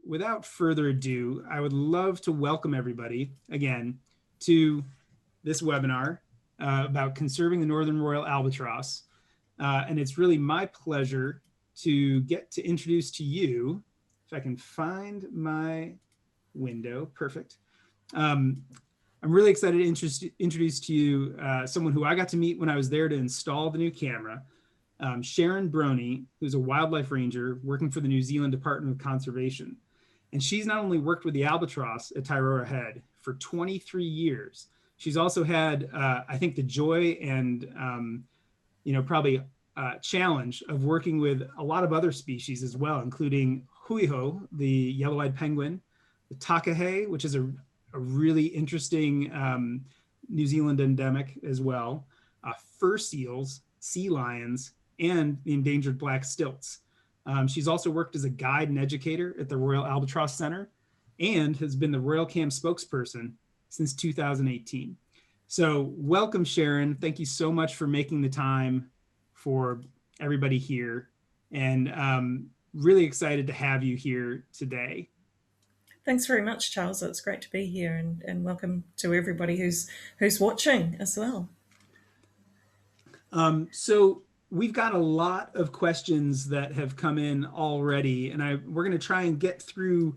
Without further ado, I would love to welcome everybody again to this webinar about conserving the northern royal albatross. And it's really my pleasure to get to introduce to you, if I can find my window, perfect. I'm really excited to introduce to you someone who I got to meet when I was there to install the new camera. Sharon Broney, who's a wildlife ranger working for the New Zealand Department of Conservation. And she's not only worked with the albatross at Tairora Head for 23 years, she's also had, I think, the joy and, probably challenge of working with a lot of other species as well, including huiho, the yellow-eyed penguin, the takahe, which is a really interesting New Zealand endemic as well, fur seals, sea lions, and the endangered black stilts. She's also worked as a guide and educator at the Royal Albatross Center and has been the Royal Cam spokesperson since 2018. So welcome, Sharon. Thank you so much for making the time for everybody here, and really excited to have you here today. Thanks very much, Charles. It's great to be here, and welcome to everybody who's watching as well. So we've got a lot of questions that have come in already, and we're going to try and get through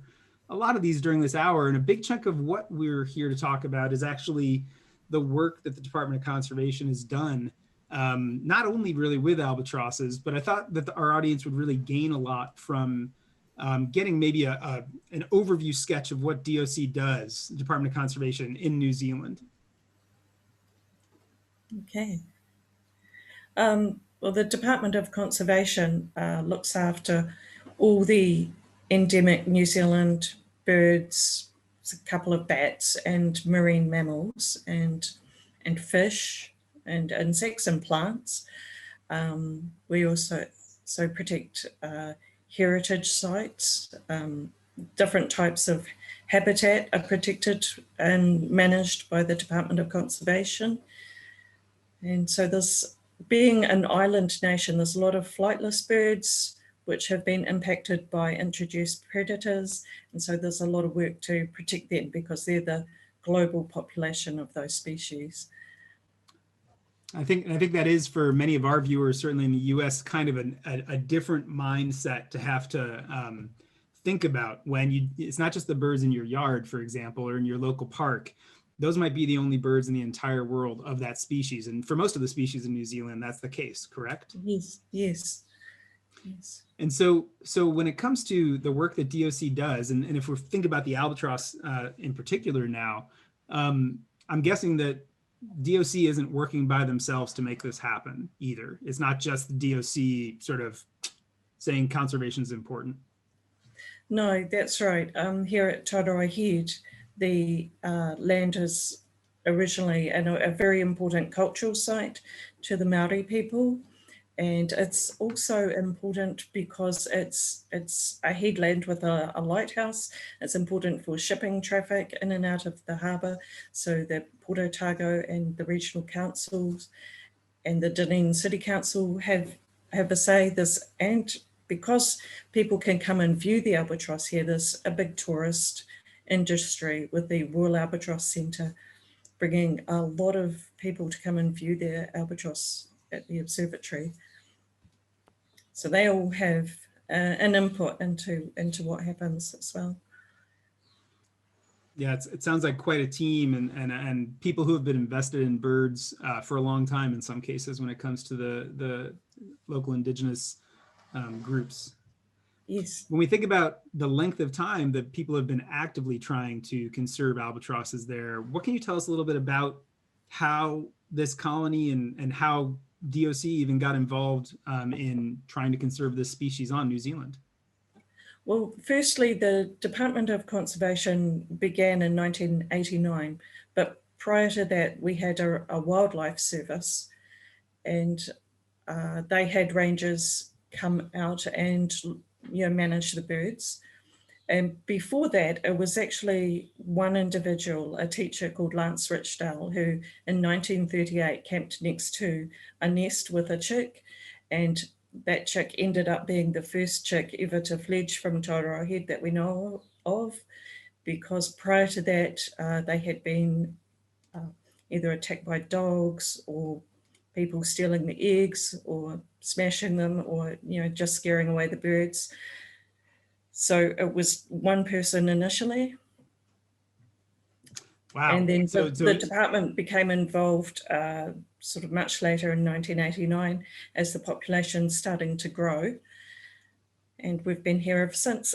a lot of these during this hour. And a big chunk of what we're here to talk about is actually the work that the Department of Conservation has done, not only really with albatrosses, but I thought that our audience would really gain a lot from getting maybe an overview sketch of what DOC does, the Department of Conservation in New Zealand. Okay. Well, the Department of Conservation looks after all the endemic New Zealand birds, a couple of bats, and marine mammals, and fish, and insects and plants. We also protect heritage sites. Different types of habitat are protected and managed by the Department of Conservation. And so there's, being an island nation, there's a lot of flightless birds which have been impacted by introduced predators. And so there's a lot of work to protect them because they're the global population of those species. I think that is, for many of our viewers, certainly in the US, kind of a different mindset to have to think about when it's not just the birds in your yard, for example, or in your local park. Those might be the only birds in the entire world of that species. And for most of the species in New Zealand, that's the case, correct? Yes. And so when it comes to the work that DOC does, and if we think about the albatross in particular now, I'm guessing that DOC isn't working by themselves to make this happen either. It's not just the DOC sort of saying conservation is important. No, that's right. Here at Tairora Head, the land is originally a very important cultural site to the Maori people. And it's also important because it's a headland with a lighthouse. It's important for shipping traffic in and out of the harbour. So the Port Otago and the regional councils and the Dunedin City Council have a say this. And because people can come and view the albatross here, there's a big tourist industry with the Royal Albatross Centre, bringing a lot of people to come and view their albatross at the observatory. So they all have an input into what happens as well. Yeah, it sounds like quite a team, and people who have been invested in birds for a long time in some cases when it comes to the local indigenous groups. Yes. When we think about the length of time that people have been actively trying to conserve albatrosses there, what can you tell us a little bit about how this colony and how DOC even got involved in trying to conserve this species on New Zealand? Well, firstly, the Department of Conservation began in 1989, but prior to that, we had a wildlife service, and they had rangers come out and manage the birds. And before that, it was actually one individual, a teacher called Lance Richdale, who in 1938 camped next to a nest with a chick, and that chick ended up being the first chick ever to fledge from Tairua Head that we know of, because prior to that, they had been either attacked by dogs or people stealing the eggs or smashing them, or just scaring away the birds. So it was one person initially. Wow. And then So the department became involved sort of much later in 1989 as the population's starting to grow. And we've been here ever since.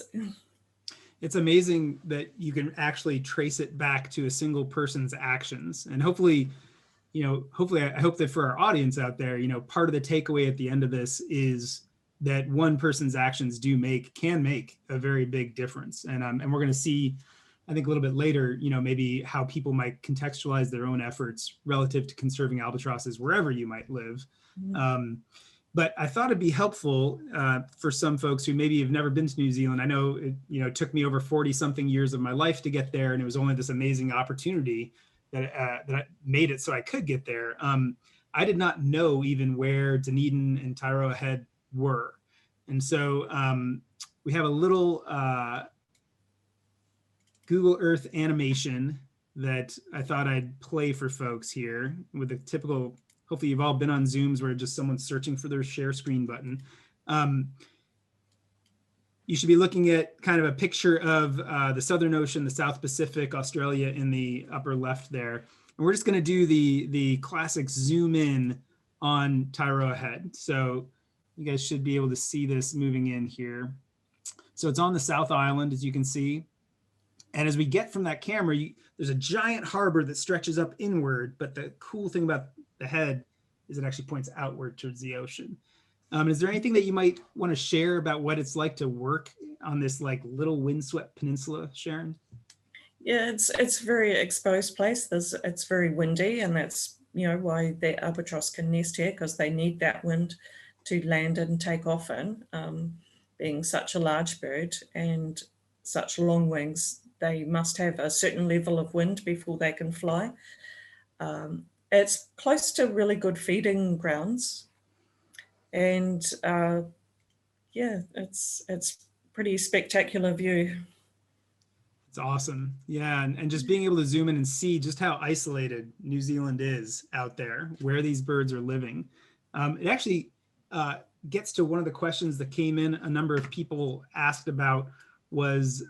it's amazing that you can actually trace it back to a single person's actions. And hopefully, I hope that for our audience out there, part of the takeaway at the end of this is that one person's actions can make a very big difference. And we're going to see, I think a little bit later, maybe how people might contextualize their own efforts relative to conserving albatrosses wherever you might live. Mm-hmm. But I thought it'd be helpful for some folks who maybe have never been to New Zealand. I know it took me over 40 something years of my life to get there, and it was only this amazing opportunity that made it so I could get there. I did not know even where Dunedin and Tairoa Head were. And so we have a little Google Earth animation that I thought I'd play for folks here with a typical, hopefully you've all been on Zooms where just someone's searching for their share screen button. You should be looking at kind of a picture of the Southern Ocean, the South Pacific, Australia in the upper left there. And we're just going to do the classic zoom in on Tairoa Head. So you guys should be able to see this moving in here. So it's on the South Island, as you can see. And as we get from that camera, there's a giant harbor that stretches up inward. But the cool thing about the head is it actually points outward towards the ocean. Is there anything that you might want to share about what it's like to work on this like little windswept peninsula, Sharon? Yeah, it's a very exposed place. It's very windy, and that's why the albatross can nest here, because they need that wind to land and take off in. Being such a large bird and such long wings, they must have a certain level of wind before they can fly. It's close to really good feeding grounds. And it's pretty spectacular view. It's awesome. Yeah, and just being able to zoom in and see just how isolated New Zealand is out there, where these birds are living. It actually gets to one of the questions that came in, a number of people asked about was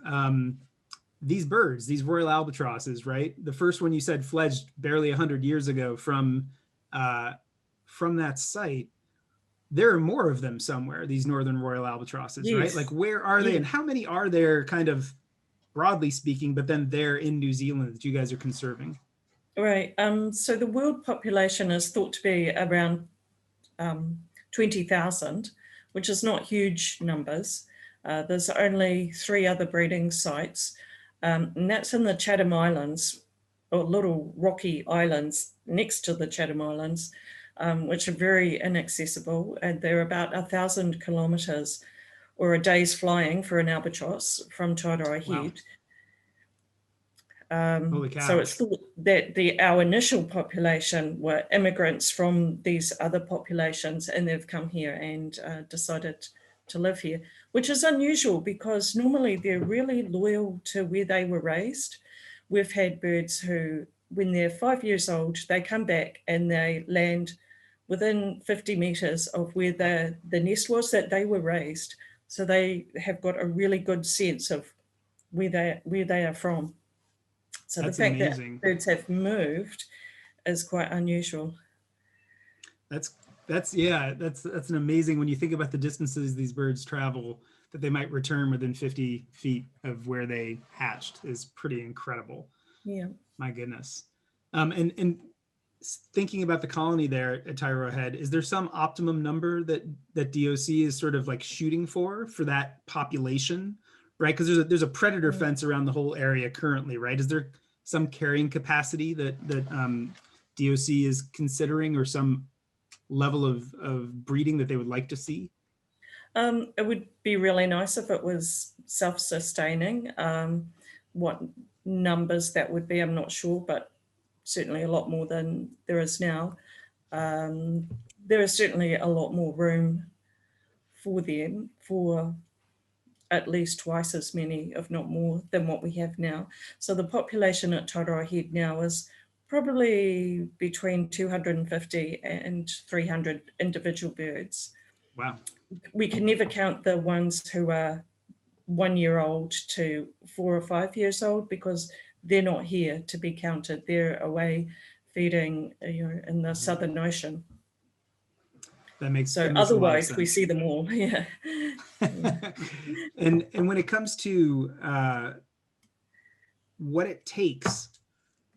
these birds, these royal albatrosses, right? The first one you said fledged barely 100 years ago from that site. There are more of them somewhere, these northern royal albatrosses, yes. Right? Like where are they, and how many are there, kind of broadly speaking, but then they're in New Zealand that you guys are conserving? Right. So the world population is thought to be around 20,000, which is not huge numbers. There's only 3 other breeding sites, and that's in the Chatham Islands, or little rocky islands next to the Chatham Islands, which are very inaccessible, and they're about 1,000 kilometres or a day's flying for an albatross from Tairoa Head. Holy cow. So it's thought that our initial population were immigrants from these other populations, and they've come here and decided to live here, which is unusual because normally they're really loyal to where they were raised. We've had birds who, when they're 5 years old, they come back and they land within 50 metres of where the nest was that they were raised. So they have got a really good sense of where they are from. So that's the fact amazing. That birds have moved is quite unusual. That's an amazing, when you think about the distances these birds travel, that they might return within 50 feet of where they hatched is pretty incredible. Yeah. My goodness. And thinking about the colony there at Tairoa Head, is there some optimum number that DOC is sort of like shooting for that population, right? Because there's a predator fence around the whole area currently, right? Is there some carrying capacity that DOC is considering, or some level of breeding that they would like to see? It would be really nice if it was self-sustaining. What numbers that would be, I'm not sure, but certainly a lot more than there is now. There is certainly a lot more room for them for at least twice as many, if not more, than what we have now. So the population at Tauranga Head now is probably between 250 and 300 individual birds. Wow. We can never count the ones who are 1 year old to 4 or 5 years old because they're not here to be counted. They're away feeding, in the Southern Ocean. That makes a lot of Otherwise, we sense. see them all. Yeah. And when it comes to what it takes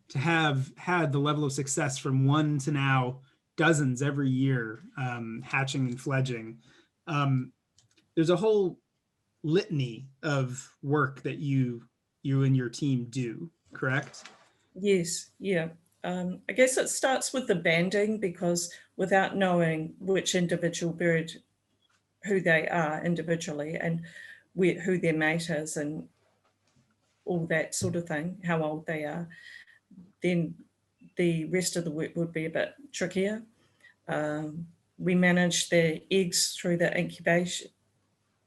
to have had the level of success from one to now dozens every year, hatching and fledging, there's a whole litany of work that you and your team do, correct? Yes, yeah. I guess it starts with the banding because without knowing which individual bird, who they are individually and who their mate is and all that sort of thing, how old they are, then the rest of the work would be a bit trickier. We manage the eggs through the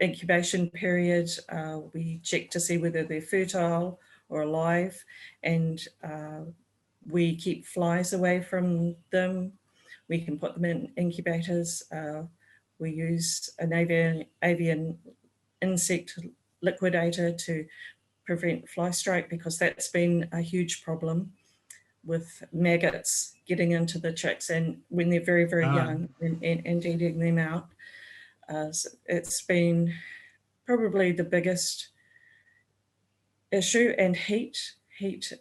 incubation period. We check to see whether they're fertile or alive, and we keep flies away from them. We can put them in incubators. We use an avian insect liquidator to prevent fly strike because that's been a huge problem with maggots getting into the chicks and when they're very, very young and eating them out. So it's been probably the biggest issue, and heat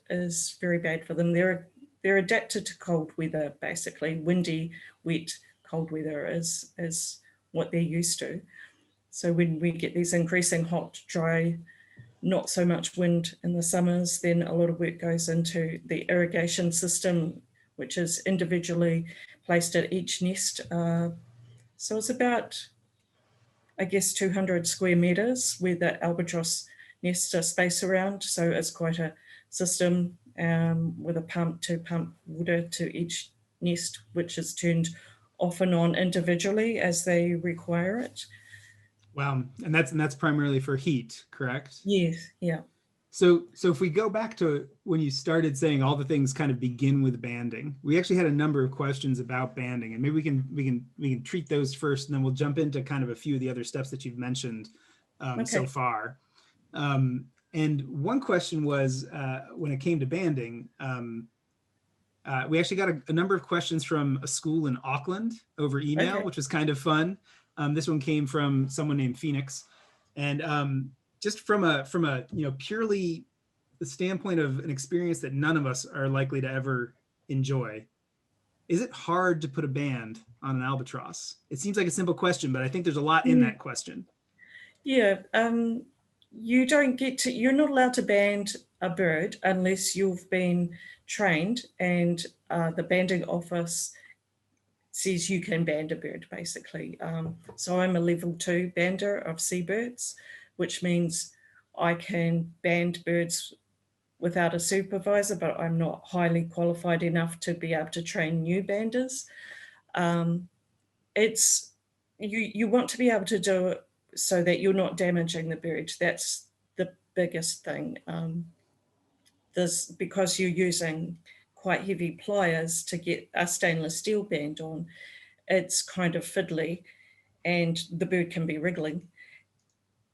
is very bad for them. They're adapted to cold weather, basically. Windy, wet, cold weather is what they're used to. So when we get these increasing hot, dry, not so much wind in the summers, then a lot of work goes into the irrigation system, which is individually placed at each nest. So it's about, I guess, 200 square meters where the albatross nests are spaced around. So it's quite a system with a pump to pump water to each nest, which is turned off and on individually as they require it. Wow, and that's primarily for heat, correct? Yes, yeah. So if we go back to when you started saying all the things kind of begin with banding, we actually had a number of questions about banding, and maybe we can treat those first, and then we'll jump into kind of a few of the other steps that you've mentioned so far. And one question was when it came to banding, we actually got a number of questions from a school in Auckland over email, which was kind of fun. This one came from someone named Phoenix, and just from a purely the standpoint of an experience that none of us are likely to ever enjoy, is it hard to put a band on an albatross? It seems like a simple question, but I think there's a lot in that question. Yeah, you're not allowed to band a bird unless you've been trained and the banding office says you can band a bird, basically. So I'm a level 2 bander of seabirds, which means I can band birds without a supervisor, but I'm not highly qualified enough to be able to train new banders. You want to be able to do it so that you're not damaging the bird. That's the biggest thing. Because you're using quite heavy pliers to get a stainless steel band on, it's kind of fiddly and the bird can be wriggling.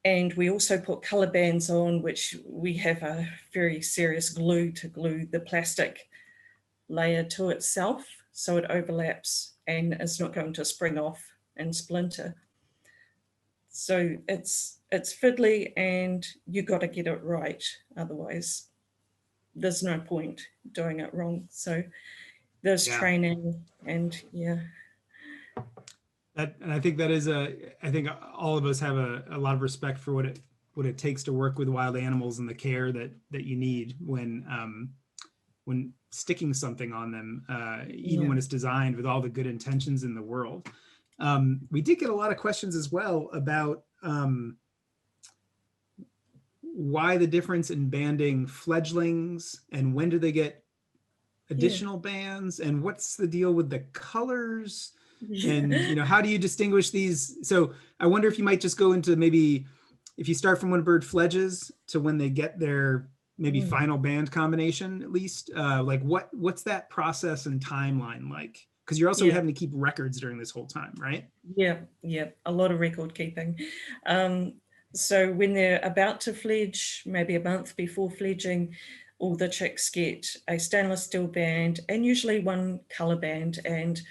And we also put colour bands on, which we have a very serious glue to glue the plastic layer to itself so it overlaps and is not going to spring off and splinter. So it's fiddly and you got to get it right, otherwise there's no point doing it wrong. So there's training and And I think that is I think all of us have a lot of respect for what it takes to work with wild animals and the care that you need when sticking something on them, even when it's designed with all the good intentions in the world. We did get a lot of questions as well about why the difference in banding fledglings and when do they get additional bands and what's the deal with the colors. And, how do you distinguish these? So I wonder if you might just go into maybe if you start from when a bird fledges to when they get their maybe final band combination, at least, like what's that process and timeline like? Because you're also having to keep records during this whole time, right? Yeah, a lot of record keeping. So when they're about to fledge, maybe a month before fledging, all the chicks get a stainless steel band and usually one colour band, and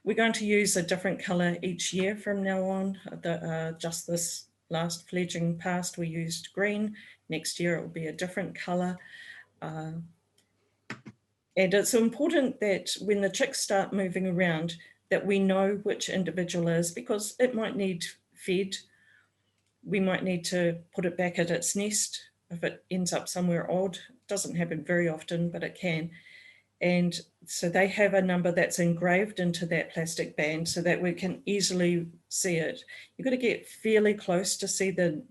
we're going to use a different colour each year from now on. Just this last fledging past, we used green. Next year it will be a different colour. And it's important that when the chicks start moving around, that we know which individual is, because it might need fed. We might need to put it back at its nest if it ends up somewhere odd. It doesn't happen very often, but it can. And so they have a number that's engraved into that plastic band so that we can easily see it. You've got to get fairly close to see the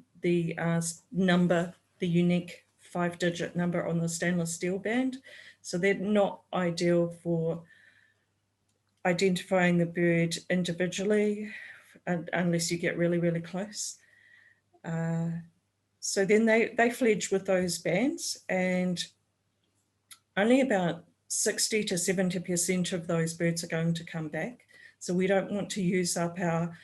number, the unique 5-digit number on the stainless steel band. So they're not ideal for identifying the bird individually unless you get really, really close. So then they fledge with those bands, and only about 60 to 70% of those birds are going to come back. So we don't want to use up our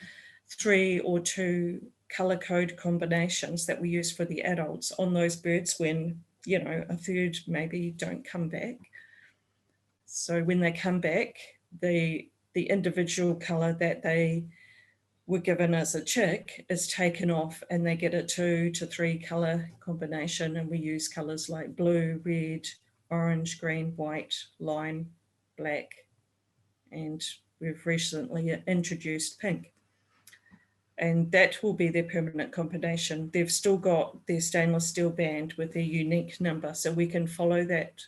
3 or 2 colour code combinations that we use for the adults on those birds when, a third maybe don't come back. So when they come back, the individual colour that they were given as a chick is taken off, and they get a 2 to 3 colour combination, and we use colours like blue, red, orange, green, white, lime, black, and we've recently introduced pink. And that will be their permanent combination. They've still got their stainless steel band with their unique number, so we can follow that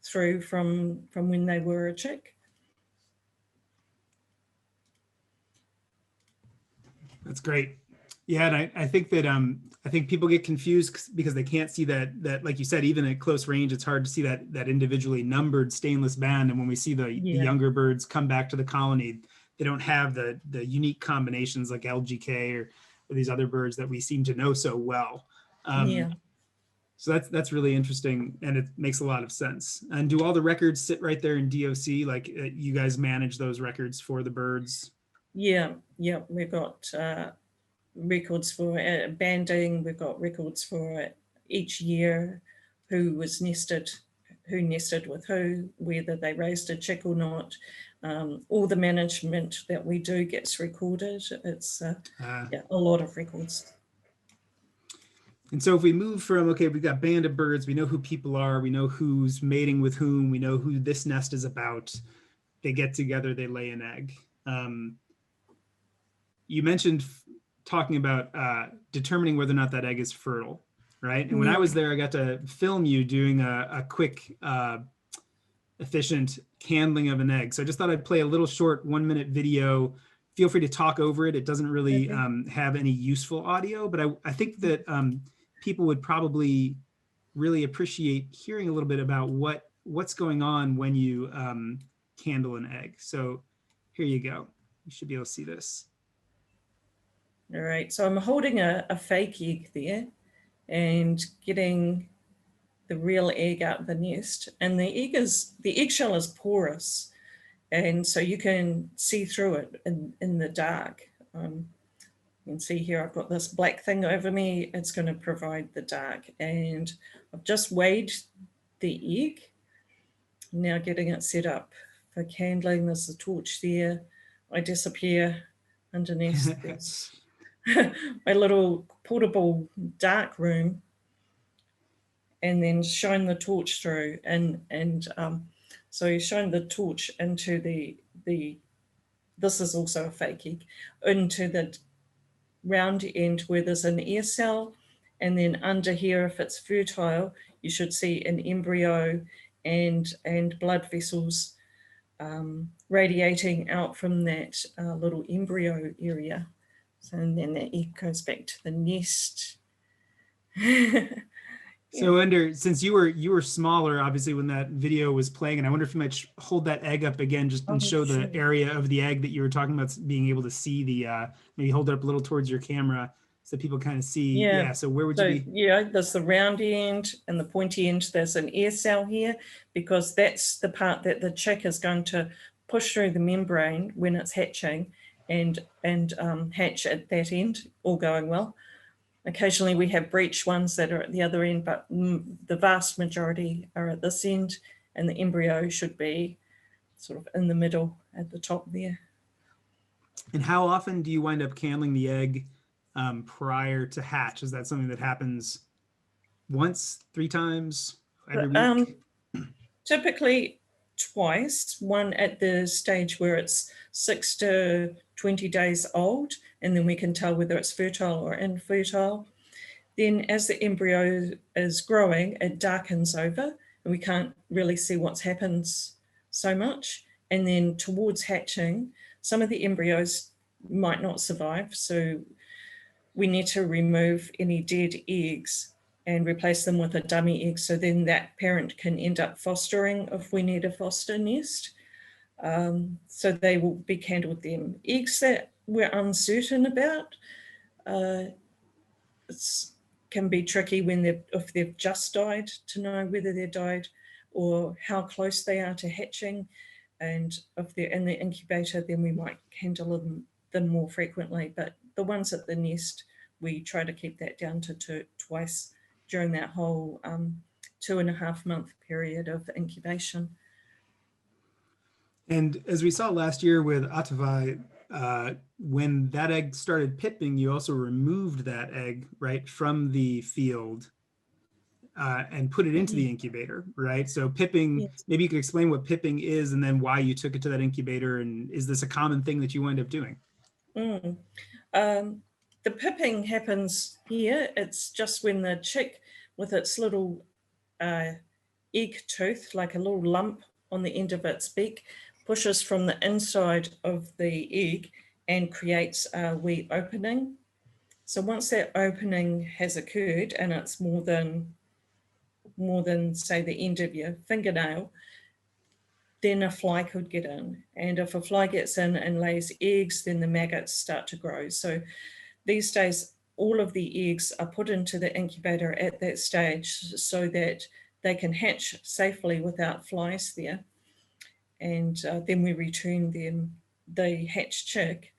through from when they were a chick. That's great. Yeah, and I think that I think people get confused because they can't see that like you said, even at close range, it's hard to see that individually numbered stainless band. And when we see the younger birds come back to the colony, they don't have the unique combinations like LGK or these other birds that we seem to know so well. So that's really interesting, and it makes a lot of sense. And do all the records sit right there in DOC? Like you guys manage those records for the birds? Yeah, we've got records for banding. We've got records for each year, who nested with who, whether they raised a chick or not. All the management that we do gets recorded. It's a lot of records. And so if we move from, okay, we've got band of birds, we know who people are, we know who's mating with whom, we know who this nest is about. They get together, they lay an egg. You mentioned talking about determining whether or not that egg is fertile, right? And when I was there, I got to film you doing a quick, efficient candling of an egg. So I just thought I'd play a little short 1-minute video. Feel free to talk over it. It doesn't really have any useful audio, but I think that people would probably really appreciate hearing a little bit about what's going on when you candle an egg. So here you go. You should be able to see this. All right, so I'm holding a fake egg there and getting the real egg out of the nest. And the eggshell is porous, and so you can see through it in the dark. You can see here I've got this black thing over me. It's going to provide the dark. And I've just weighed the egg. Now getting it set up for candling. There's the torch there. I disappear underneath this. My little portable dark room, and then shine the torch through, and so you shine the torch into the this is also a fake egg, into the round end where there's an air cell, and then under here, if it's fertile, you should see an embryo and blood vessels radiating out from that little embryo area. So, and then the egg goes back to the nest. So since you were smaller, obviously when that video was playing, and I wonder if you might hold that egg up again, just and show Sure. the area of the egg that you were talking about being able to see maybe hold it up a little towards your camera so people kind of see. Yeah. Yeah. So where would So you be? yeah, there's the round end and the pointy end. There's an air cell here because that's the part that the chick is going to push through the membrane when it's hatching and hatch at that end, all going well. Occasionally we have breech ones that are at the other end, but the vast majority are at this end, and the embryo should be sort of in the middle at the top there. And how often do you wind up candling the egg prior to hatch? Is that something that happens once, 3 times, every week? Typically twice, one at the stage where it's 6 to 20 days old, and then we can tell whether it's fertile or infertile. Then as the embryo is growing, it darkens over and we can't really see what happens so much. And then towards hatching, some of the embryos might not survive. So we need to remove any dead eggs and replace them with a dummy egg. So then that parent can end up fostering if we need a foster nest. So they will be candled then. Eggs that we're uncertain about, can be tricky when if they've just died to know whether they're died or how close they are to hatching. And if they're in the incubator, then we might handle them more frequently. But the ones at the nest, we try to keep that down to twice during that whole 2.5 month period of incubation. And as we saw last year with Atavai, when that egg started pipping, you also removed that egg right from the field and put it into the incubator, right? So pipping, yes. Maybe you could explain what pipping is and then why you took it to that incubator. And is this a common thing that you wind up doing? The pipping happens here. It's just when the chick with its little egg tooth, like a little lump on the end of its beak, pushes from the inside of the egg and creates a wee opening. So once that opening has occurred and it's more than say the end of your fingernail, then a fly could get in. And if a fly gets in and lays eggs, then the maggots start to grow. So these days, all of the eggs are put into the incubator at that stage so that they can hatch safely without flies there. And then we return the hatched chick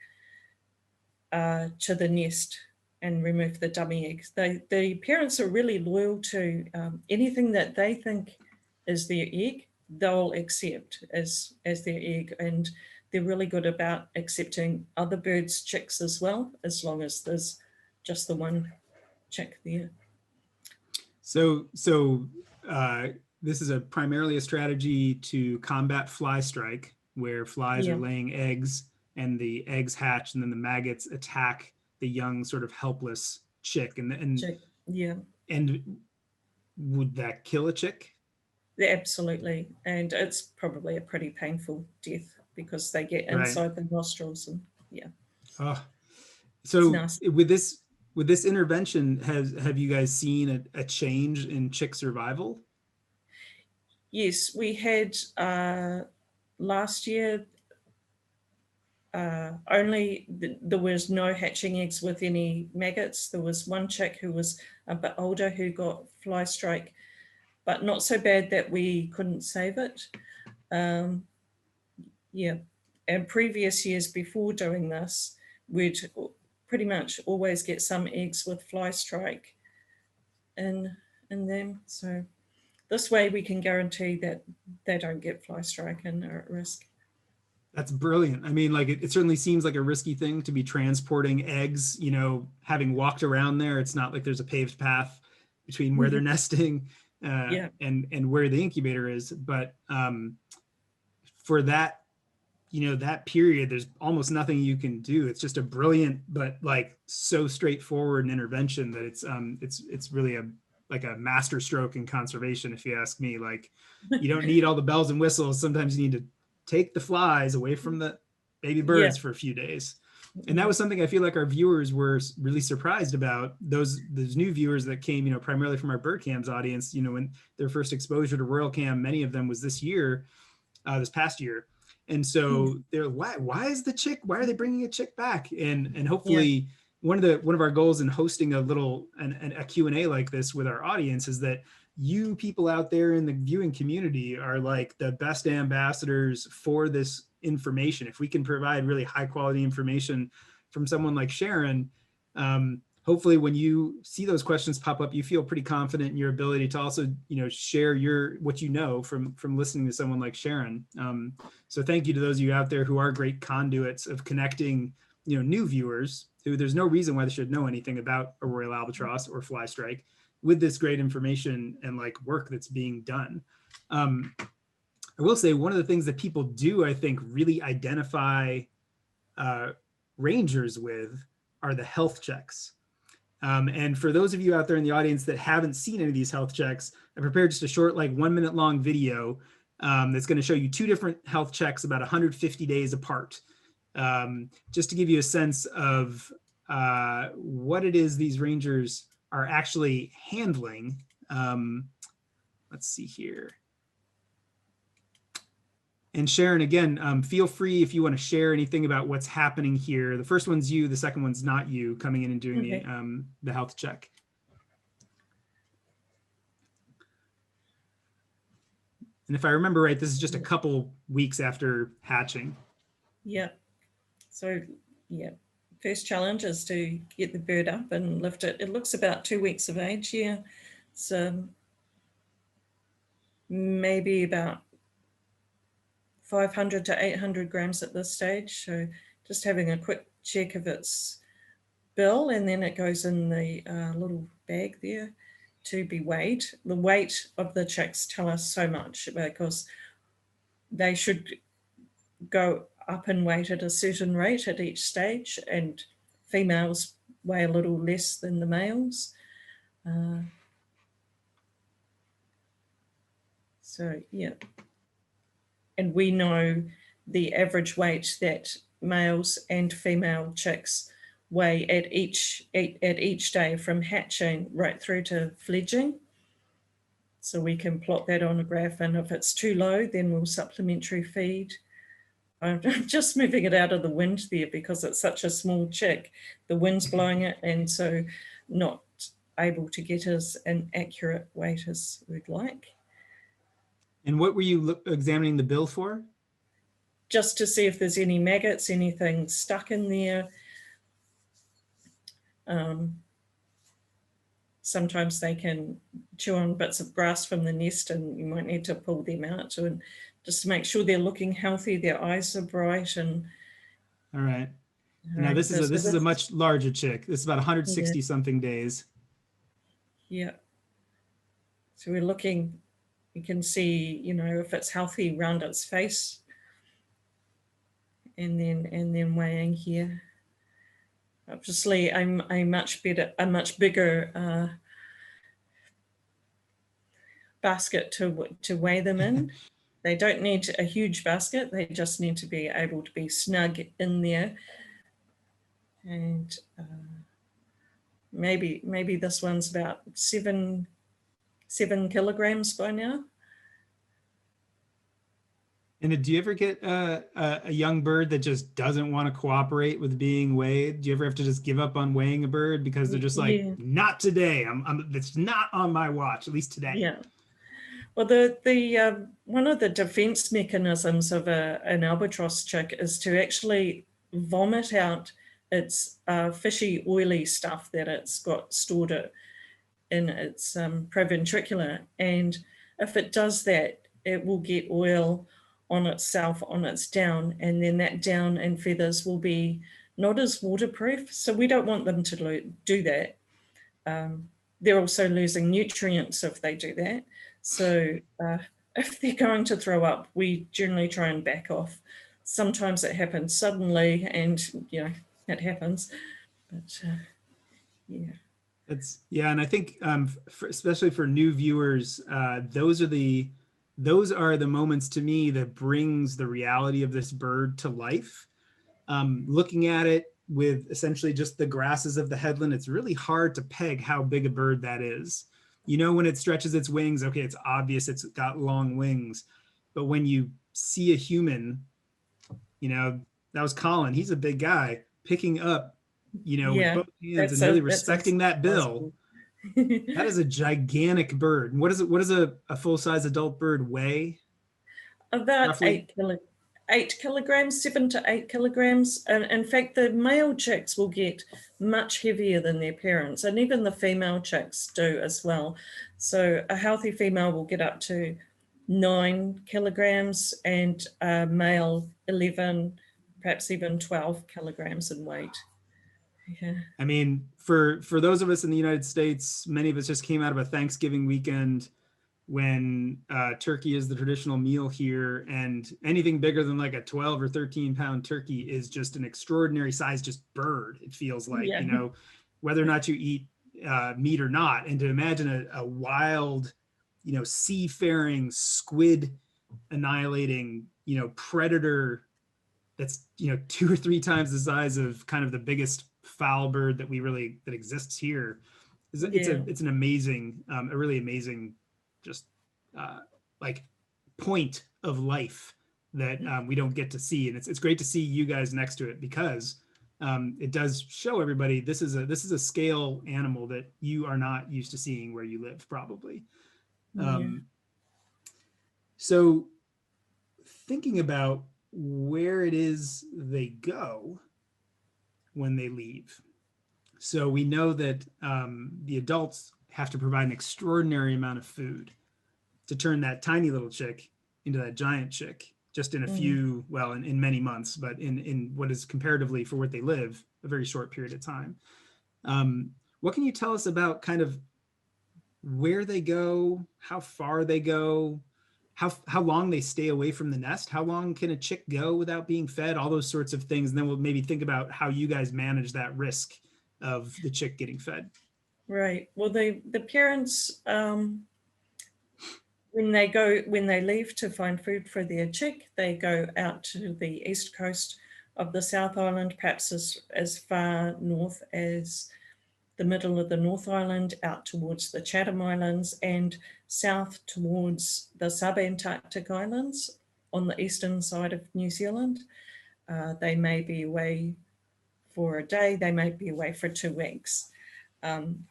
to the nest and remove the dummy eggs. The parents are really loyal to anything that they think is their egg, they'll accept as their egg. And they're really good about accepting other birds' chicks as well, as long as there's just the one chick there. So this is primarily a strategy to combat fly strike, where flies are laying eggs and the eggs hatch and then the maggots attack the young sort of helpless chick. And would that kill a chick? Yeah, absolutely. And it's probably a pretty painful death because they get inside the nostrils and So with this intervention, have you guys seen a change in chick survival? Yes, we had last year, there was no hatching eggs with any maggots. There was one chick who was a bit older who got fly strike, but not so bad that we couldn't save it. And previous years before doing this, we'd pretty much always get some eggs with fly strike in them. So this way we can guarantee that they don't get fly strike and are at risk. That's brilliant. I mean, like it certainly seems like a risky thing to be transporting eggs, having walked around there. It's not like there's a paved path between where they're nesting and where the incubator is. But for that, that period, there's almost nothing you can do. It's just a brilliant, but like so straightforward an intervention that it's really a master stroke in conservation. If you ask me, like you don't need all the bells and whistles. Sometimes you need to take the flies away from the baby birds for a few days. And that was something I feel like our viewers were really surprised about. Those new viewers that came, primarily from our bird cams audience, when their first exposure to Royal Cam, many of them was this year, this past year. And so they're, why is the chick, why are they bringing a chick back? And hopefully one of our goals in hosting a Q&A like this with our audience is that you people out there in the viewing community are like the best ambassadors for this information. If we can provide really high quality information from someone like Sharon, hopefully when you see those questions pop up, you feel pretty confident in your ability to also, share what you know from listening to someone like Sharon. So thank you to those of you out there who are great conduits of connecting, new viewers who there's no reason why they should know anything about a royal albatross or fly strike with this great information and like work that's being done. I will say one of the things that people do, I think, really identify rangers with are the health checks. And for those of you out there in the audience that haven't seen any of these health checks, I prepared just a short, like 1 minute long video that's going to show you 2 different health checks about 150 days apart, just to give you a sense of what it is these rangers are actually handling. Let's see here. And Sharon, again, feel free if you want to share anything about what's happening here. The first one's you, the second one's not you, coming in and doing the health check. And if I remember right, this is just a couple weeks after hatching. Yeah. So, first challenge is to get the bird up and lift it. It looks about 2 weeks of age. Yeah. So maybe about 500 to 800 grams at this stage. So just having a quick check of its bill, and then it goes in the little bag there to be weighed. The weight of the chicks tell us so much because they should go up in weight at a certain rate at each stage, and females weigh a little less than the males. So yeah. And we know the average weight that males and female chicks weigh at each day from hatching right through to fledging. So we can plot that on a graph, and if it's too low, then we'll supplementary feed. I'm just moving it out of the wind there because it's such a small chick. The wind's blowing it, and so not able to get as an accurate weight as we'd like. And what were you examining the bill for? Just to see if there's any maggots, anything stuck in there. Sometimes they can chew on bits of grass from the nest, and you might need to pull them out and just to make sure they're looking healthy, their eyes are bright. And all right. Now this is a much larger chick. This is about 160 something days. Yeah. So we're looking, you can see, if it's healthy around its face, and then weighing here. Obviously, I'm a much bigger basket to weigh them in. They don't need a huge basket. They just need to be able to be snug in there. And maybe this one's about 7 kilograms by now. And do you ever get a young bird that just doesn't want to cooperate with being weighed? Do you ever have to just give up on weighing a bird because they're just like, not today. It's not on my watch, at least today. Yeah. Well, the one of the defense mechanisms of an albatross chick is to actually vomit out its fishy, oily stuff that it's got stored in its proventricular. And if it does that, it will get oil on itself, on its down, and then that down and feathers will be not as waterproof. So we don't want them to do that. They're also losing nutrients if they do that. So if they're going to throw up, we generally try and back off. Sometimes it happens suddenly, and it happens. But yeah. And I think especially for new viewers, those are the moments to me that brings the reality of this bird to life. Looking at it, with essentially just the grasses of the headland, it's really hard to peg how big a bird that is. You know, when it stretches its wings, okay, it's obvious it's got long wings. But when you see a human, you know, that was Colin. He's a big guy picking up, you know, with Yeah, both hands and really respecting that bill. That is a gigantic bird. What does a full-size adult bird weigh? About Roughly? 8 kilograms, 7 to 8 kilograms. And in fact, the male chicks will get much heavier than their parents, and even the female chicks do as well. So a healthy female will get up to 9 kilograms, and a male 11, perhaps even 12 kilograms in weight. Yeah. I mean, for those of us in the United States, many of us just came out of a Thanksgiving weekend when turkey is the traditional meal here, and anything bigger than like a 12 or 13-pound turkey is just an extraordinary size, just bird. It feels like, Yeah. you know, whether or not you eat meat or not. And to imagine a wild, you know, seafaring squid annihilating, you know, predator that's, you know, 2 or 3 times the size of kind of the biggest fowl bird that exists here. It's an amazing, a really amazing, just like point of life that we don't get to see, and it's great to see you guys next to it, because it does show everybody this is a scale animal that you are not used to seeing where you live, probably. So thinking about where it is they go when they leave. So we know that the adults have to provide an extraordinary amount of food to turn that tiny little chick into that giant chick, just in a few, well, in many months, but in what is comparatively, for what they live, a very short period of time. What can you tell us about kind of where they go, how far they go, how long they stay away from the nest, how long can a chick go without being fed, all those sorts of things, and then we'll maybe think about how you guys manage that risk of the chick getting fed. Right. Well, the parents, when they leave to find food for their chick, they go out to the east coast of the South Island, perhaps as far north as the middle of the North Island, out towards the Chatham Islands, and south towards the subantarctic islands on the eastern side of New Zealand. They may be away for a day, they may be away for 2 weeks. And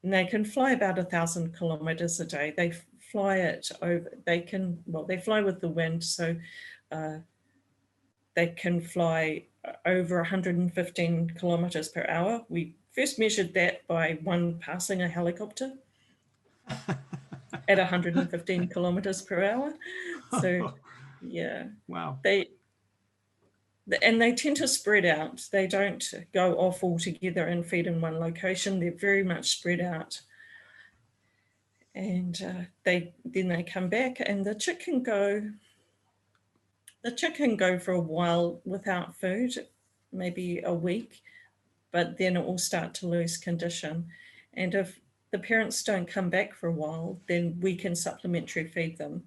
they can fly about 1,000 kilometers a day. They fly it over, they fly with the wind, so they can fly over 115 kilometers per hour. We first measured that by one passing a helicopter at 115 kilometers per hour. So, yeah. Wow. And they tend to spread out. They don't go off altogether and feed in one location. They're very much spread out. And then they come back, and the chick can go for a while without food, maybe a week, but then it will start to lose condition. And if the parents don't come back for a while, then we can supplementary feed them.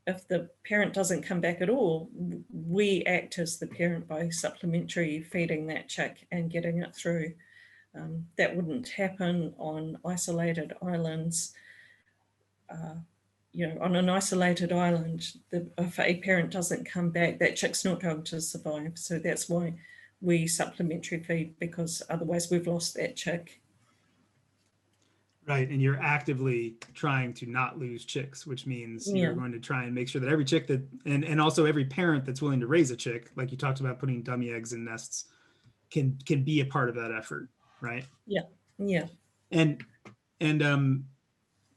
If the parent doesn't come back at all, we act as the parent by supplementary feeding that chick and getting it through. That wouldn't happen on isolated islands. On an isolated island, if a parent doesn't come back, that chick's not going to survive. So that's why we supplementary feed, because otherwise we've lost that chick. Right, and you're actively trying to not lose chicks, which means you're going to try and make sure that every chick and also every parent that's willing to raise a chick, like you talked about putting dummy eggs in nests, can be a part of that effort, right? Yeah. And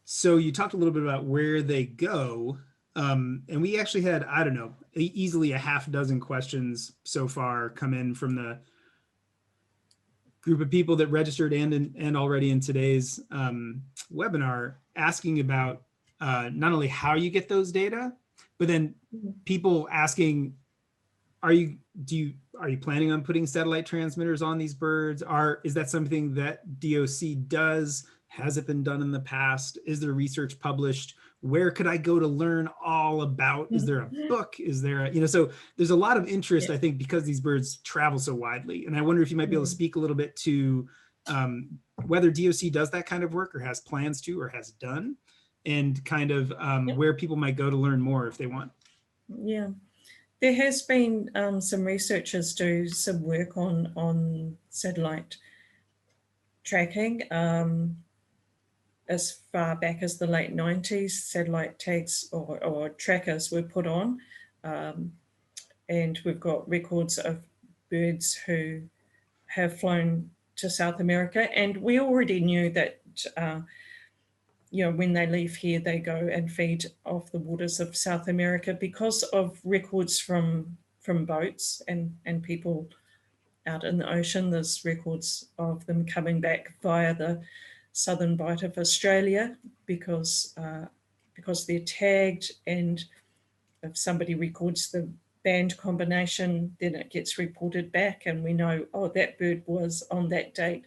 so you talked a little bit about where they go, and we actually had, I don't know, easily a half dozen questions so far come in from the group of people that registered and already in today's webinar, asking about not only how you get those data, but then people asking, are you planning on putting satellite transmitters on these birds? Is that something that DOC does? Has it been done in the past? Is there research published? where could I go to learn all about? Is there a book? Is there so there's a lot of interest, I think, because these birds travel so widely. And I wonder if you might be able to speak a little bit to whether DOC does that kind of work or has plans to or has done, and kind of where people might go to learn more if they want. Yeah, there has been some researchers do some work on satellite tracking. As far back as the late 90s, satellite tags or trackers were put on. And we've got records of birds who have flown to South America. And we already knew that, when they leave here, they go and feed off the waters of South America because of records from boats and people out in the ocean. There's records of them coming back via the southern bight of Australia because they're tagged, and if somebody records the band combination, then it gets reported back and we know, oh, that bird was on that date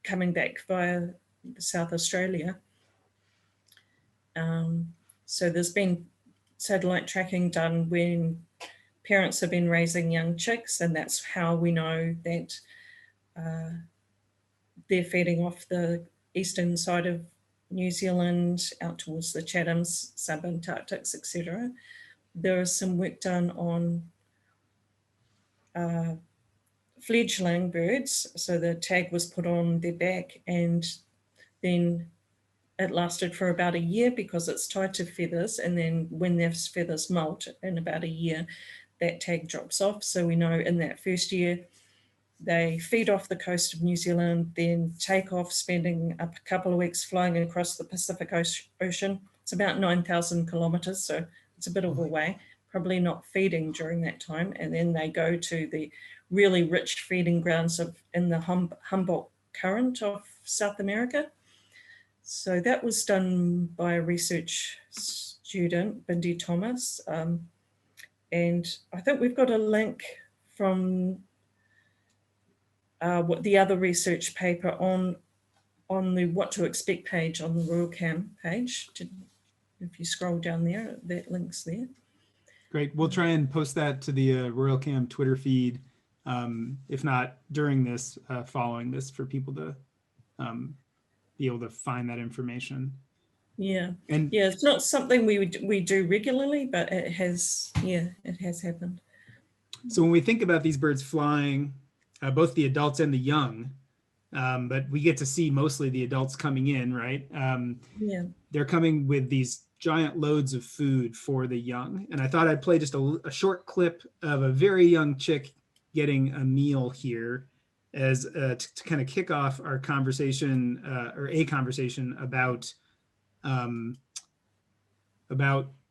coming back via South Australia. So there's been satellite tracking done when parents have been raising young chicks, and that's how we know that they're feeding off the eastern side of New Zealand out towards the Chathams, subantarctics, etc. There is some work done on fledgling birds. So the tag was put on their back, and then it lasted for about a year because it's tied to feathers. And then when those feathers molt in about a year, that tag drops off. So we know in that first year, they feed off the coast of New Zealand, then take off, spending a couple of weeks flying across the Pacific Ocean. It's about 9,000 kilometres, so it's a bit of a way, probably not feeding during that time. And then they go to the really rich feeding grounds in the Humboldt Current of South America. So that was done by a research student, Bindi Thomas. And I think we've got a link from what the other research paper on the What to Expect page on the Royal Cam page. If you scroll down there, that link's there. Great. We'll try and post that to the Royal Cam Twitter feed, if not during this, following this, for people to be able to find that information. Yeah, and yeah, it's not something we do regularly, but it has happened. So when we think about these birds flying, both the adults and the young, but we get to see mostly the adults coming in, right? Yeah, they're coming with these giant loads of food for the young. And I thought I'd play just a short clip of a very young chick getting a meal here as to kind of kick off our conversation, or a conversation about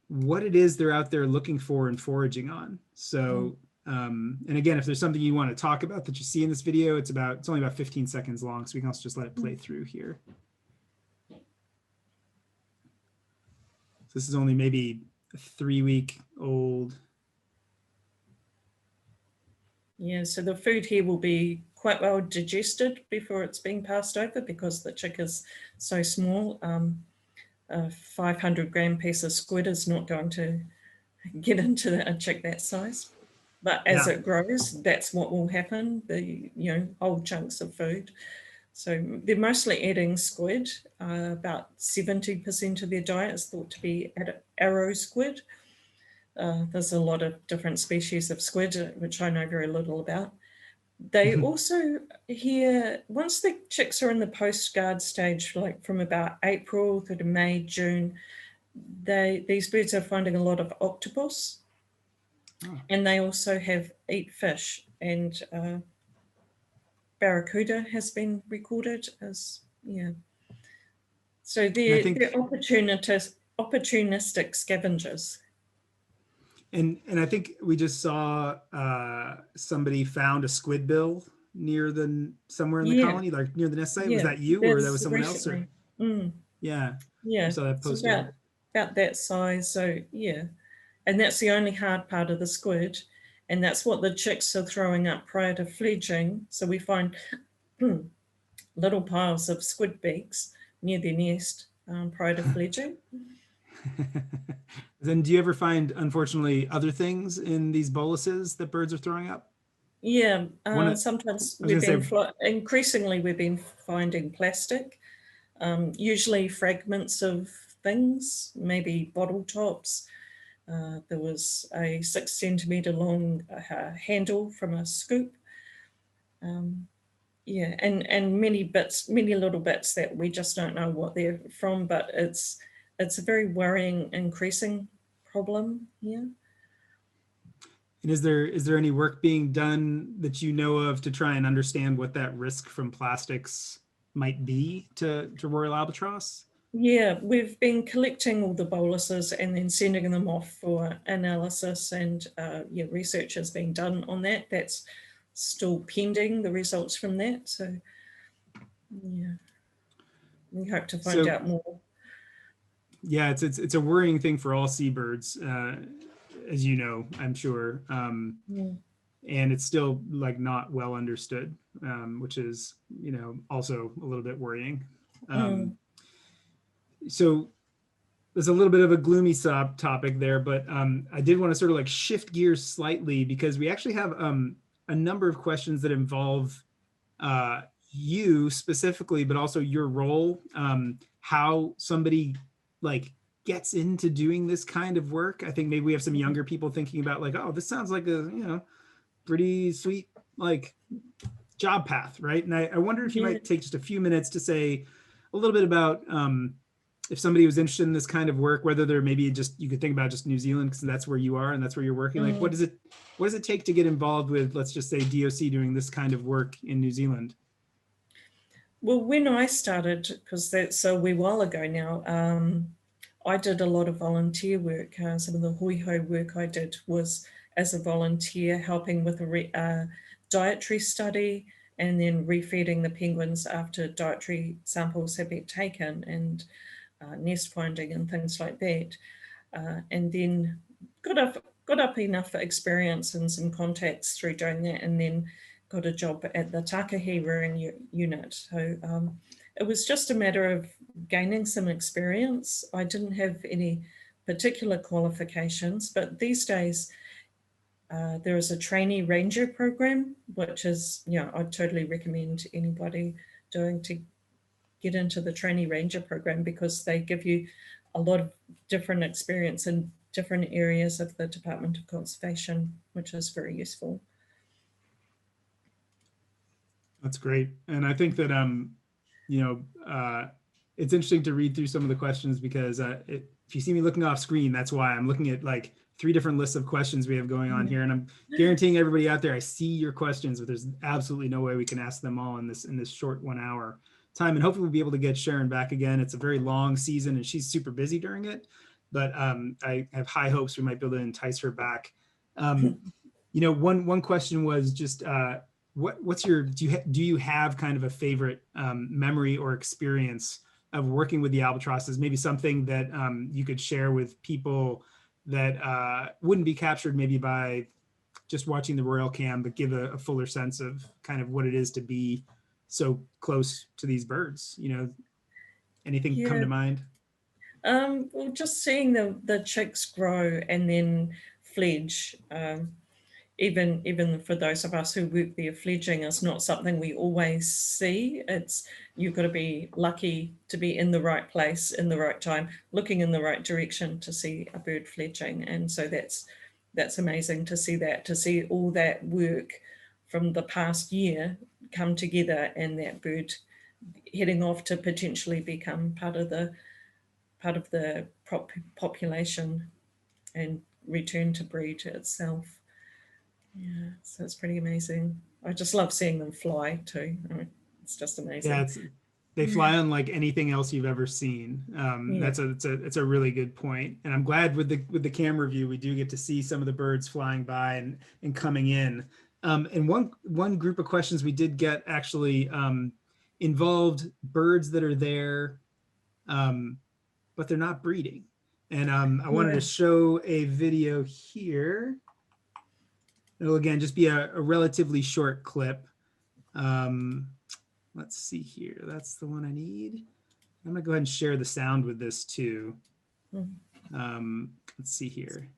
what it is they're out there looking for and foraging on. So, and again, if there's something you want to talk about that you see in this video, it's only about 15 seconds long, so we can also just let it play through here. So this is only maybe a 3-week-old. Yeah, so the food here will be quite well digested before it's being passed over because the chick is so small. A 500-gram piece of squid is not going to get into a chick that size. But as it grows, that's what will happen, whole chunks of food. So they're mostly eating squid. About 70% of their diet is thought to be arrow squid. There's a lot of different species of squid, which I know very little about. They also here, once the chicks are in the post-guard stage, like from about April through to May, June, these birds are finding a lot of octopus. And they also eat fish, and barracuda has been recorded as, So they're opportunistic scavengers. And I think we just saw somebody found a squid bill somewhere in the colony, like near the nest site. Was that you, or that was someone else? Or? Yeah. I saw that post. About that size. So and that's the only hard part of the squid, and that's what the chicks are throwing up prior to fledging. So we find little piles of squid beaks near their nest, prior to fledging. Then do you ever find, unfortunately, other things in these boluses that birds are throwing up? Yeah, One, I sometimes was we've gonna been, say, increasingly we've been finding plastic, usually fragments of things, maybe bottle tops. There was a 6 centimetre long handle from a scoop. Yeah, and many bits, many little bits that we just don't know what they're from, but it's a very worrying, increasing problem here. and is there any work being done that you know of to try and understand what that risk from plastics might be to Royal Albatross? Yeah, we've been collecting all the boluses and then sending them off for analysis, and yeah, research has been done on that. That's still pending, the results from that. So yeah, we hope to find So out more. yeah, it's a worrying thing for all seabirds, as you know, I'm sure. Yeah. And it's still like not well understood, which is, also a little bit worrying. Um, Mm, so there's a little bit of a gloomy topic there, but I did want to sort of like shift gears slightly because we actually have a number of questions that involve uh, you specifically, but also your role, how somebody like gets into doing this kind of work. I think maybe we have some younger people thinking about like, oh, this sounds like a pretty sweet like job path, right? And I wonder if you yeah. might take just a few minutes to say a little bit about if somebody was interested in this kind of work, whether they're maybe just you could think about just New Zealand because that's where you are and that's where you're working. Like, Mm. what does it take to get involved with, let's just say, DOC doing this kind of work in New Zealand? Well, when I started, because that's a wee while ago now, I did a lot of volunteer work. Some of the hui hoi work I did was as a volunteer, helping with a dietary study and then refeeding the penguins after dietary samples had been taken, and nest finding and things like that. And then got up enough experience and some contacts through doing that, and then got a job at the Takahi rearing unit. So it was just a matter of gaining some experience. I didn't have any particular qualifications, but these days there is a trainee ranger program, which is, I'd totally recommend anybody doing to get into the trainee ranger program because they give you a lot of different experience in different areas of the Department of Conservation, which is very useful. That's great. And I think that you know, it's interesting to read through some of the questions because if you see me looking off screen, that's why I'm looking at like 3 different lists of questions we have going on here, and I'm guaranteeing everybody out there, I see your questions, but there's absolutely no way we can ask them all in this short 1 hour time. And hopefully we'll be able to get Sharon back again. It's a very long season, and she's super busy during it, but I have high hopes we might be able to entice her back. One question was just what's your do you have kind of a favorite memory or experience of working with the albatrosses? Maybe something that you could share with people that wouldn't be captured maybe by just watching the Royal Cam, but give a fuller sense of kind of what it is to be so close to these birds. Anything come Yeah. to mind? Well, just seeing the chicks grow and then fledge, even for those of us who work there, fledging is not something we always see. It's you've got to be lucky to be in the right place in the right time, looking in the right direction to see a bird fledging, and so that's amazing to see that, to see all that work from the past year come together and that bird heading off to potentially become part of the population and return to breed itself. Yeah, so it's pretty amazing. I just love seeing them fly too. It's just Yeah, amazing. they fly unlike anything else you've ever seen. Yeah. It's a really good point, and I'm glad with the camera view we do get to see some of the birds flying by and coming in. And one group of questions we did get actually involved birds that are there, but they're not breeding. And I wanted to Yeah. show a video here. It'll again just be a relatively short clip. Let's see here. That's the one I need. I'm gonna go ahead and share the sound with this too. Mm. Let's see here.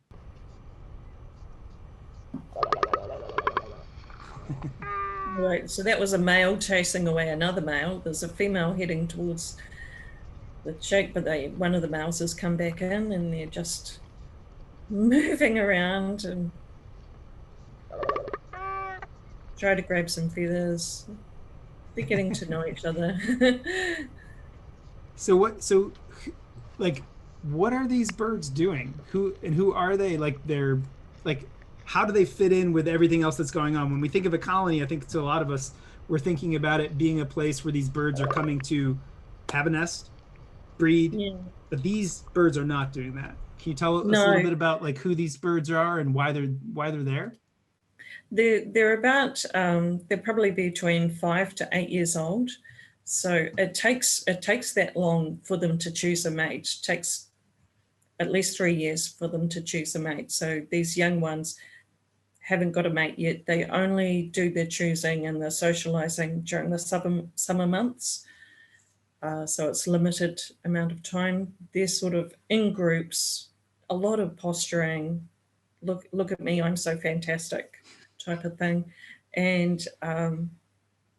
Right, so that was a male chasing away another male. There's a female heading towards the chick, but one of the males has come back in and they're just moving around and try to grab some feathers. They're getting to know each other. So like what are these birds doing? Who are they? Like they're like how do they fit in with everything else that's going on? When we think of a colony, I think to a lot of us, we're thinking about it being a place where these birds are coming to have a nest, breed, Yeah. but these birds are not doing that. Can you tell us a little No, bit about like who these birds are and why they're there? they're about they're probably between 5 to 8 years old. So it takes that long for them to choose a mate. It takes at least 3 years for them to choose a mate. So these young ones haven't got a mate yet. They only do their choosing and their socializing during the summer months. So it's limited amount of time. They're sort of in groups, a lot of posturing. Look at me, I'm so fantastic, type of thing, and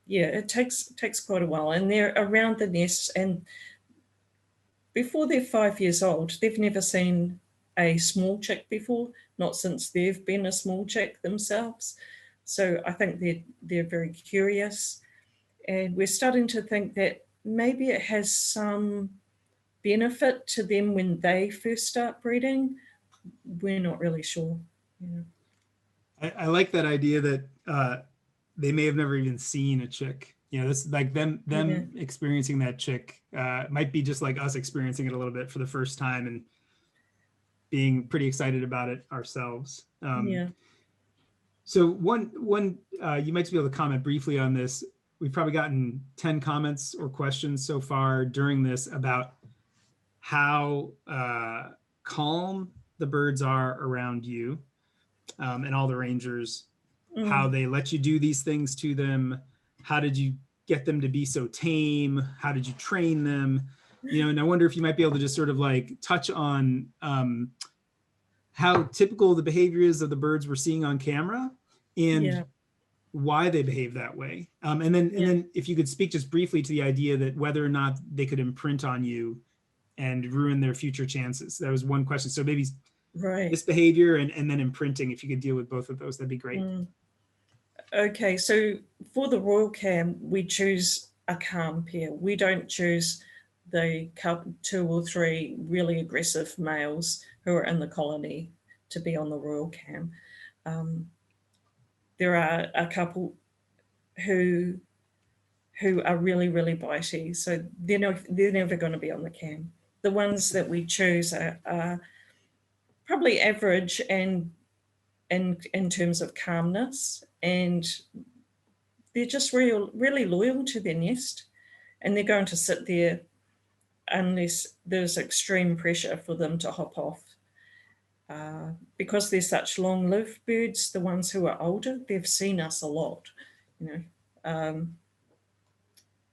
yeah, it takes quite a while, and they're around the nests. And before they're 5 years old, they've never seen a small chick before, not since they've been a small chick themselves. So I think they're very curious, and we're starting to think that maybe it has some benefit to them when they first start breeding. We're not really sure. Yeah. I like that idea that they may have never even seen a chick. You know, this like Yeah. them experiencing that chick might be just like us experiencing it a little bit for the first time and being pretty excited about it ourselves. Yeah. So one you might be able to comment briefly on this. We've probably gotten 10 comments or questions so far during this about how calm the birds are around you and all the rangers, how Mm. they let you do these things to them. How did you get them to be so tame? How did you train them? You know, and I wonder if you might be able to just sort of like touch on how typical the behavior is of the birds we're seeing on camera and Yeah. why they behave that way. And then if you could speak just briefly to the idea that whether or not they could imprint on you and ruin their future chances. That was one question. So maybe Right. misbehavior and then imprinting, if you could deal with both of those, that'd be great. Mm. Okay, so for the royal cam, we choose a calm pair. We don't choose the two or three really aggressive males who are in the colony to be on the royal cam. Um, there are a couple who are really bitey, so they're never going to be on the cam. The ones that we choose are probably average and in terms of calmness, and they're just really loyal to their nest, and they're going to sit there unless there's extreme pressure for them to hop off. Because they're such long-lived birds, the ones who are older, they've seen us a lot, you know,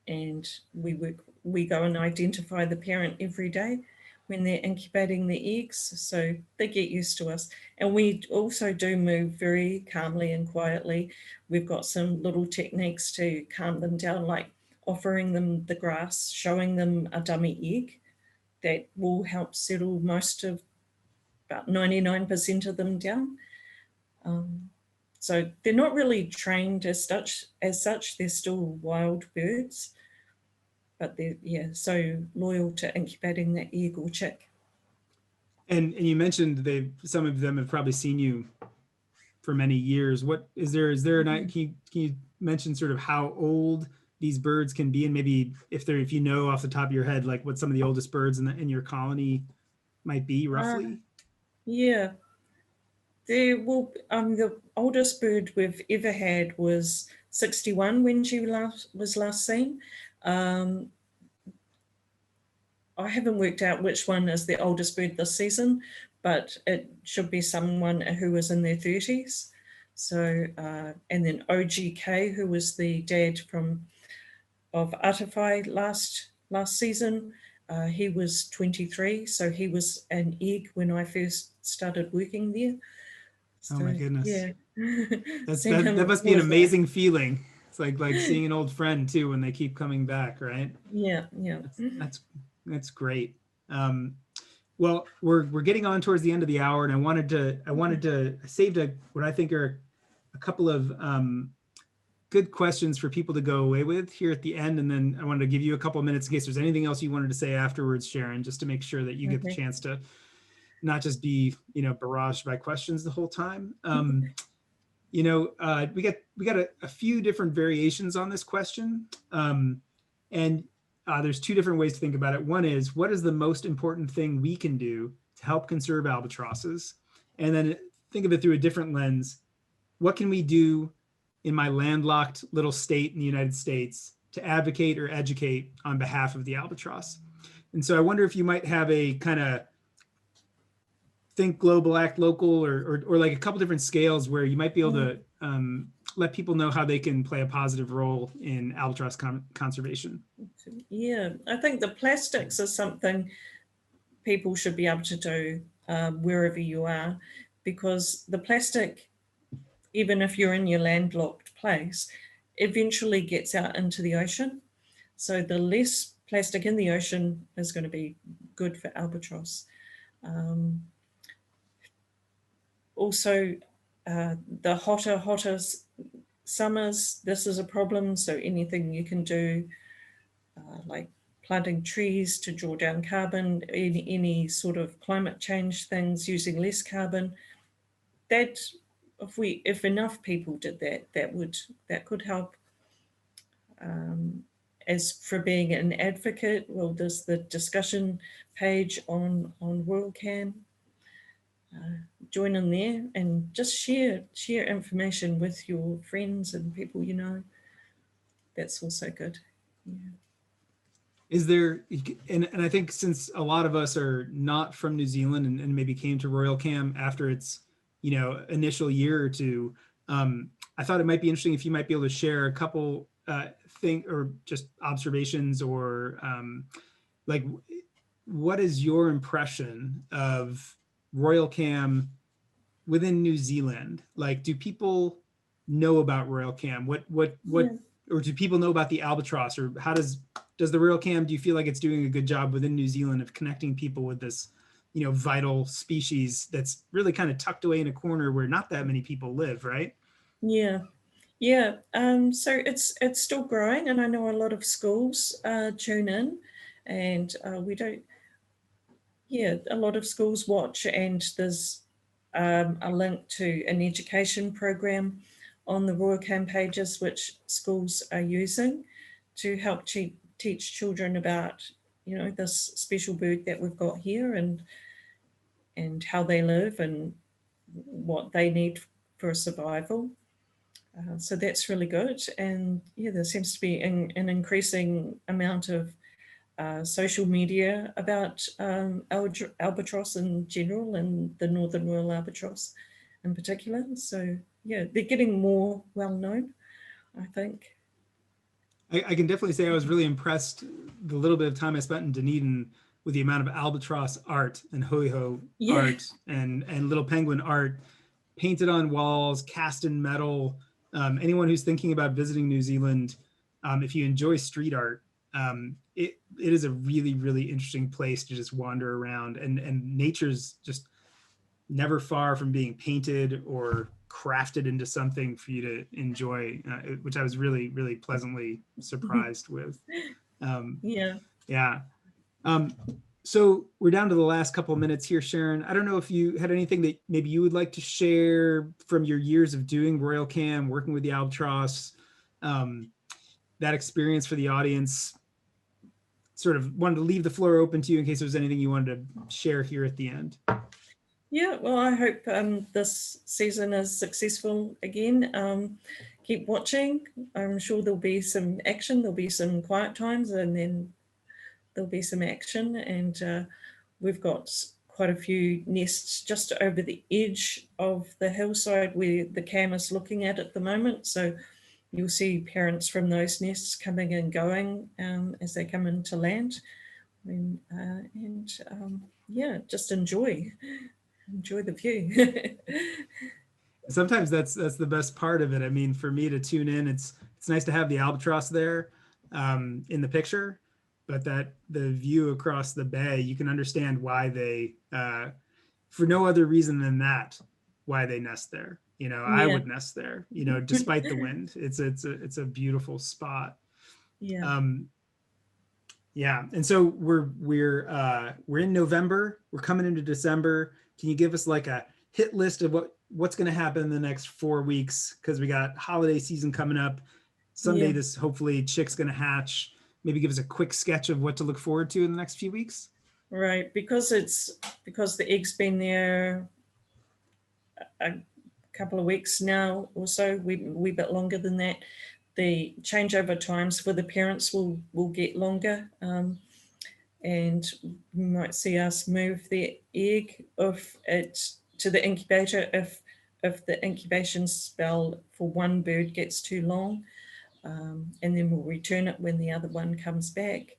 and we go and identify the parent every day when they're incubating the eggs, so they get used to us. And we also do move very calmly and quietly. We've got some little techniques to calm them down, like offering them the grass, showing them a dummy egg that will help settle most of about 99% of them down. So they're not really trained as such. They're still wild birds, but they're so loyal to incubating that egg or chick. And you mentioned some of them have probably seen you for many years. What is there an can you mention sort of how old these birds can be, and maybe if you know off the top of your head like what some of the oldest birds in your colony might be Uh, roughly? yeah, the oldest bird we've ever had was 61 when she was last seen. Um, I haven't worked out which one is the oldest bird this season, but it should be someone who was in their 30s. So, and then OGK, who was the dad of Atawhai last season. He was 23, so he was an egg when I first started working there. Oh my So goodness. yeah, seen That him must be all an his life. amazing feeling. It's like seeing an old friend too when they keep coming back, right? Yeah, yeah. That's that's great. Um, well, we're getting on towards the end of the hour, and I wanted to I saved what I think are a couple of good questions for people to go away with here at the end, and then I wanted to give you a couple of minutes in case there's anything else you wanted to say afterwards, Sharon, just to make sure that you get the Okay. chance to not just be barraged by questions the whole time. We got a few different variations on this question, and there's two different ways to think about it. One is, what is the most important thing we can do to help conserve albatrosses? And then think of it through a different lens. What can we do in my landlocked little state in the United States to advocate or educate on behalf of the albatross? And so I wonder if you might have a kind of think global, act local, or like a couple different scales where you might be able to let people know how they can play a positive role in albatross conservation. Yeah, I think the plastics is something people should be able to do wherever you are, because the plastic, even if you're in your landlocked place, eventually gets out into the ocean. So the less plastic in the ocean is going to be good for albatross. Um, also, the hotter summers, this is a problem. So anything you can do, like planting trees to draw down carbon, any sort of climate change things using less carbon, that if enough people did that, that could help. As for being an advocate, well, there's the discussion page on Royal Cam. Join in there and just share information with your friends and people you know. That's also good. Yeah. Is there, and I think since a lot of us are not from New Zealand and maybe came to Royal Cam after its, initial year or two, I thought it might be interesting if you might be able to share a couple thing or just observations or like, what is your impression of Royal Cam within New Zealand? Like, do people know about Royal Cam? Yeah. Or do people know about the albatross? Or how does the Royal Cam? Do you feel like it's doing a good job within New Zealand of connecting people with this, vital species that's really kind of tucked away in a corner where not that many people live, right? Yeah. Yeah, so it's still growing, and I know a lot of schools tune in, and we don't. Yeah, a lot of schools watch, and there's a link to an education program on the Royal Cam pages, which schools are using to help teach children about this special bird that we've got here, and how they live and what they need for survival. So that's really good. And yeah, there seems to be an increasing amount of social media about albatross in general and the northern royal albatross in particular. So yeah, they're getting more well known, I think. I can definitely say I was really impressed the little bit of time I spent in Dunedin with the amount of albatross art and hui-ho Yeah, art and little penguin art painted on walls, cast in metal. Anyone who's thinking about visiting New Zealand, if you enjoy street art, it is a really, really interesting place to just wander around, and nature's just never far from being painted or crafted into something for you to enjoy, which I was really, really pleasantly surprised with. yeah. Yeah. Um, so we're down to the last couple of minutes here, Sharon. I don't know if you had anything that maybe you would like to share from your years of doing Royal Cam, working with the albatross, that experience for the audience. Sort of wanted to leave the floor open to you in case there was anything you wanted to share here at the end. Yeah, well, I hope this season is successful again. Keep watching. I'm sure there'll be some action, there'll be some quiet times, and then there'll be some action. And we've got quite a few nests just over the edge of the hillside where the cam is looking at the moment. So you'll see parents from those nests coming and going as they come into land. Yeah, just enjoy the view. Sometimes that's the best part of it. I mean, for me to tune in, it's nice to have the albatross there in the picture, but that the view across the bay, you can understand why they, for no other reason than that, why they nest there. You know, I Yeah, would nest there. You know, despite the wind, it's a beautiful spot. yeah, Yeah, and so we're in November. We're coming into December. Can you give us like a hit list of what's going to happen in the next 4 weeks? Because we got holiday season coming up. Someday yeah. this hopefully chick's going to hatch. Maybe give us a quick sketch of what to look forward to in the next few weeks. Right, because the egg's been there a couple of weeks now or so, we bit longer than that. The changeover times for the parents will get longer, and you might see us move the egg of it to the incubator if the incubation spell for one bird gets too long, and then we'll return it when the other one comes back.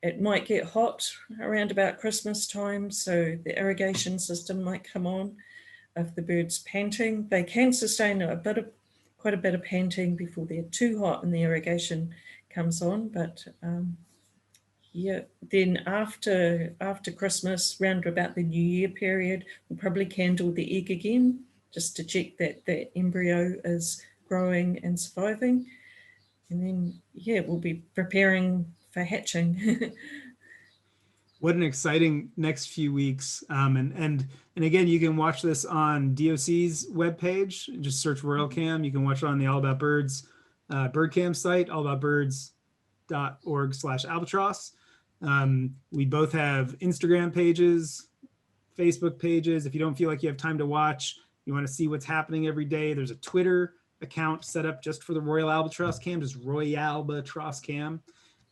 It might get hot around about Christmas time, so the irrigation system might come on. If the bird's panting, they can sustain quite a bit of panting before they're too hot and the irrigation comes on. But yeah, then after Christmas, round about the New Year period, we'll probably candle the egg again just to check that the embryo is growing and surviving. And then, yeah, we'll be preparing for hatching. What an exciting next few weeks. And again, you can watch this on DOC's webpage. Just search Royal Cam. You can watch it on the All About Birds BirdCam site, allaboutbirds.org/albatross. We both have Instagram pages, Facebook pages. If you don't feel like you have time to watch, you want to see what's happening every day, there's a Twitter account set up just for the Royal Albatross Cam, just Royal Albatross Cam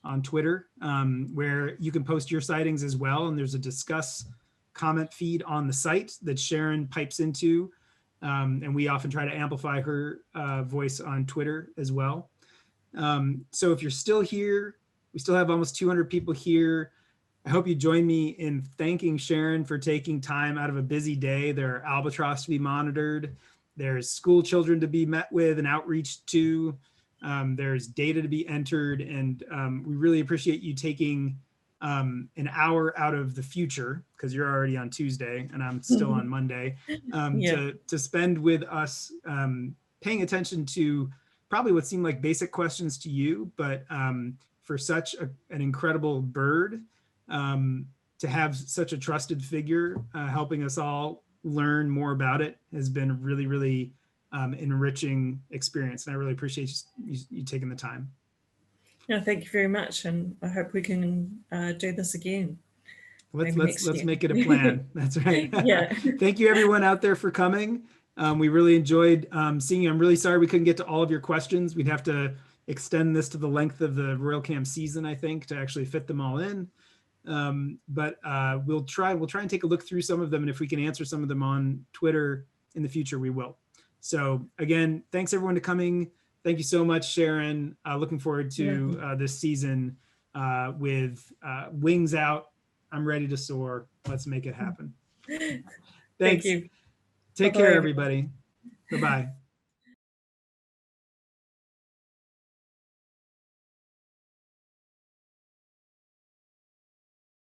on Twitter, where you can post your sightings as well. And there's a discuss comment feed on the site that Sharon pipes into. And we often try to amplify her voice on Twitter as well. So if you're still here, we still have almost 200 people here. I hope you join me in thanking Sharon for taking time out of a busy day. There are albatross to be monitored. There's school children to be met with and outreach to. There's data to be entered. And we really appreciate you taking an hour out of the future, because you're already on Tuesday and I'm still on Monday, Yeah. to spend with us, paying attention to probably what seemed like basic questions to you, but for such an incredible bird, to have such a trusted figure helping us all learn more about it has been a really, really enriching experience. And I really appreciate you taking the time. No, thank you very much, and I hope we can do this again. Let's make it a plan. That's right. Yeah. Thank you everyone out there for coming. We really enjoyed seeing you. I'm really sorry we couldn't get to all of your questions. We'd have to extend this to the length of the Royal Cam season, I think, to actually fit them all in. But we'll try and take a look through some of them, and if we can answer some of them on Twitter in the future, we will. So again, thanks everyone to coming. Thank you so much, Sharon. Looking forward to this season with wings out. I'm ready to soar. Let's make it happen. Thanks. Thank you. Take Bye-bye, care, everybody. Bye-bye.